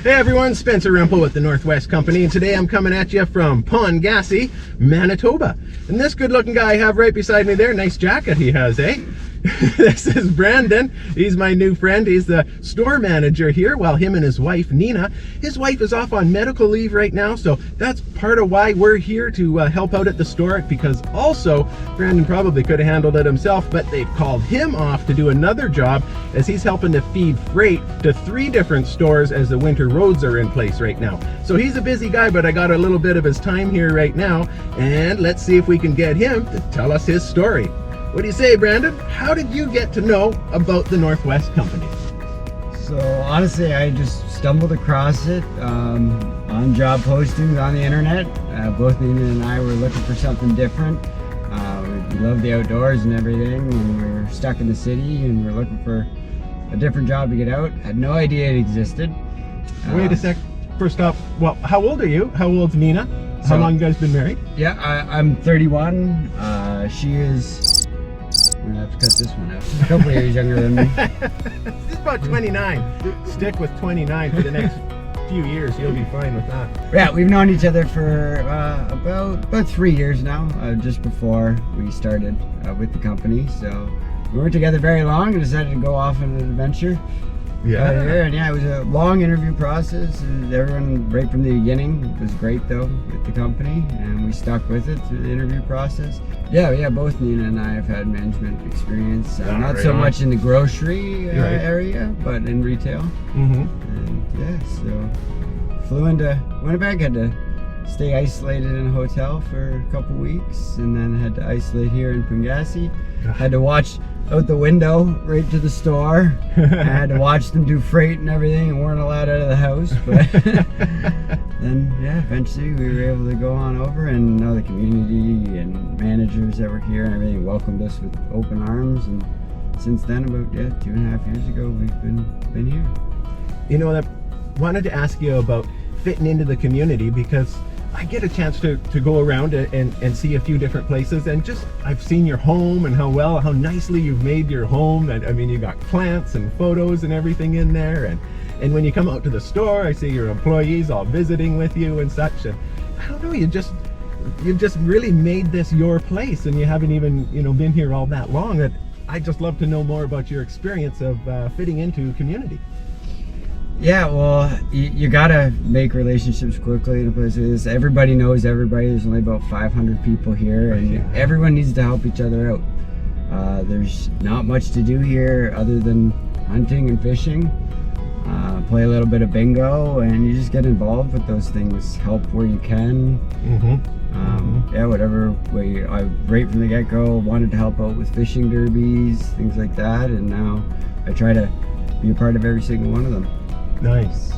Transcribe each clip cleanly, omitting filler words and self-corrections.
Hey everyone, Spencer Rempel with the Northwest Company, and today I'm coming at you from Pongassi, Manitoba. And this good looking guy I have right beside me there, nice jacket he has, eh? This is Brandon. He's my new friend. He's the store manager here, while him and his wife, Nina. His wife is off on medical leave right now, so that's part of why we're here to help out at the store, because also, Brandon probably could have handled it himself, but they've called him off to do another job as he's helping to feed freight to 3 different stores as the winter roads are in place right now. So he's a busy guy, but I got a little bit of his time here right now, and let's see if we can get him to tell us his story. What do you say, Brandon? How did you get to know about the Northwest Company? So honestly, I just stumbled across it on job postings on the internet. Both Nina and I were looking for something different. We love the outdoors and everything, and we were stuck in the city and we're looking for a different job to get out. Had no idea it existed. Wait a sec. First off, well, how old are you? How old's Nina? How long you guys been married? Yeah, I'm 31. She is... I'm gonna have to cut this one out. She's a couple years younger than me. She's about 29. Stick with 29 for the next few years. You'll be fine with that. Yeah, we've known each other for about 3 years now, just before we started with the company. So we weren't together very long and decided to go off on an adventure. Yeah. And yeah, it was a long interview process. Everyone, right from the beginning, was great though with the company, and we stuck with it through the interview process. Yeah, both Nina and I have had management experience, not so much in the grocery area, but in retail. And yeah, so flew into Winnipeg, had to stay isolated in a hotel for a couple weeks, and then had to isolate here in Pongassi. Had to watch out the window right to the store. I had to watch them do freight and everything, and weren't allowed out of the house. But then, yeah, eventually we were able to go on over, and the community and managers that were here and everything welcomed us with open arms. And since then, about 2.5 years ago, we've been here. You know, I wanted to ask you about fitting into the community, because I get a chance to go around and see a few different places, and just I've seen your home and how nicely you've made your home. And I mean, you got plants and photos and everything in there, and when you come out to the store, I see your employees all visiting with you and such. And I don't know, you've just really made this your place, and you haven't even been here all that long. That I'd just love to know more about your experience of fitting into community. Yeah, well, you gotta make relationships quickly in a place like this. Everybody knows everybody. There's only about 500 people here, and everyone needs to help each other out. There's not much to do here other than hunting and fishing. Play a little bit of bingo, and you just get involved with those things. Help where you can. Yeah, whatever way. I right from the get-go wanted to help out with fishing derbies, things like that, and now I try to be a part of every single one of them. Nice.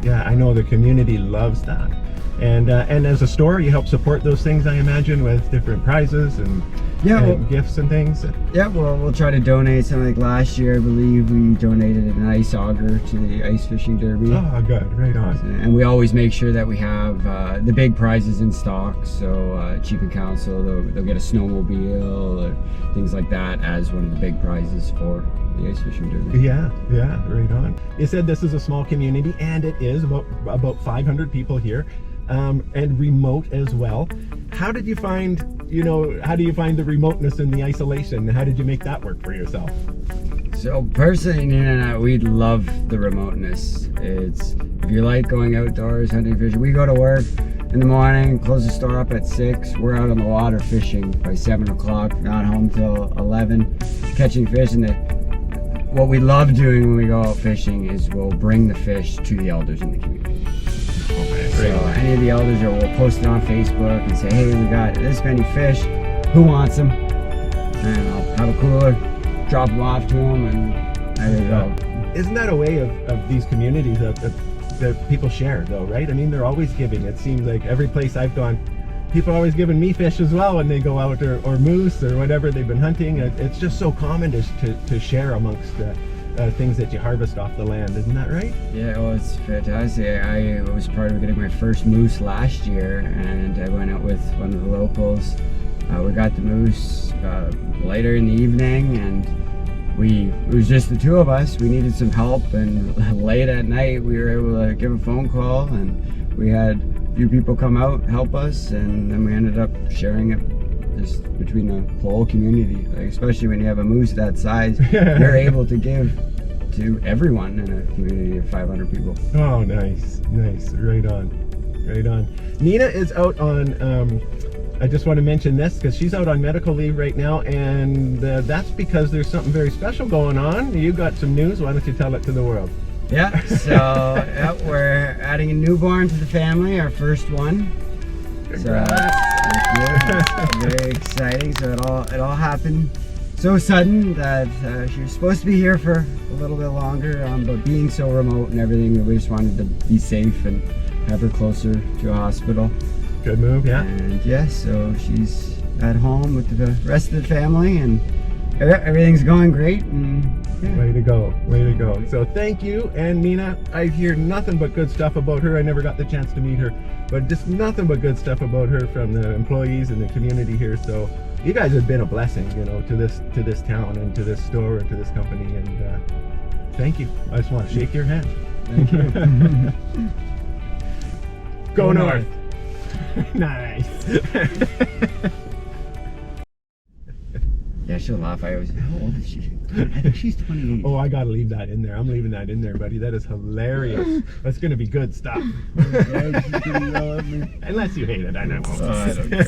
Yeah, I know the community loves that. And as a store, you help support those things, I imagine, with different prizes and gifts and things. Yeah, well, we'll try to donate. Something like last year, I believe we donated an ice auger to the ice fishing derby. Oh, good, right on. And we always make sure that we have the big prizes in stock. So Chief and Council, they'll get a snowmobile or things like that as one of the big prizes for the ice fishing derby. Yeah, right on. You said this is a small community, and it is about 500 people here, and remote as well. How did you find, how do you find the remoteness and the isolation? How did you make that work for yourself? So personally, Nina and I, we love the remoteness. If you like going outdoors, hunting, fishing, we go to work in the morning, close the store up at 6. We're out on the water fishing by 7 o'clock, not home till 11, catching fish. And what we love doing when we go out fishing is we'll bring the fish to the elders in the community. Okay, so any of the elders, will post it on Facebook and say, hey, we got this many fish, who wants them? And I'll have a cooler, drop them off to them, and there you go. Isn't that a way of these communities that people share, though, right? I mean, they're always giving. It seems like every place I've gone, people are always giving me fish as well when they go out, or moose or whatever they've been hunting. It's just so common to share amongst things that you harvest off the land. Isn't that right? Yeah, well, it's fantastic. I was part of getting my first moose last year, and I went out with one of the locals. We got the moose later in the evening, and it was just the two of us. We needed some help, and late at night we were able to give a phone call, and we had a few people come out, help us, and then we ended up sharing it just between the whole community. Like, especially when you have a moose that size, you're able to give to everyone in a community of 500 people. Oh, nice, nice, right on, right on. Nina is out on, I just want to mention this because she's out on medical leave right now, and that's because there's something very special going on. You got some news, why don't you tell it to the world? Yeah, so yeah, we're adding a newborn to the family, our first one. Congrats. So it's very exciting. So it all happened so sudden that she was supposed to be here for a little bit longer, but being so remote and everything, we just wanted to be safe and have her closer to a hospital. Good move, yeah. And yeah, so she's at home with the rest of the family, and everything's going great. And yeah. Way to go, way to go. So thank you. And Nina, I hear nothing but good stuff about her. I never got the chance to meet her, but just nothing but good stuff about her from the employees and the community here. So you guys have been a blessing, you know, to this town and to this store and to this company, and thank you. I just want to shake your hand. Thank you. Go north. Nice. Yeah, she'll laugh. How old is she? I think she's 28. Oh, I gotta leave that in there. I'm leaving that in there, buddy. That is hilarious. That's gonna be good stuff. Yeah, she's gonna yell at me. Unless you hate it, I know. Oh, I don't care.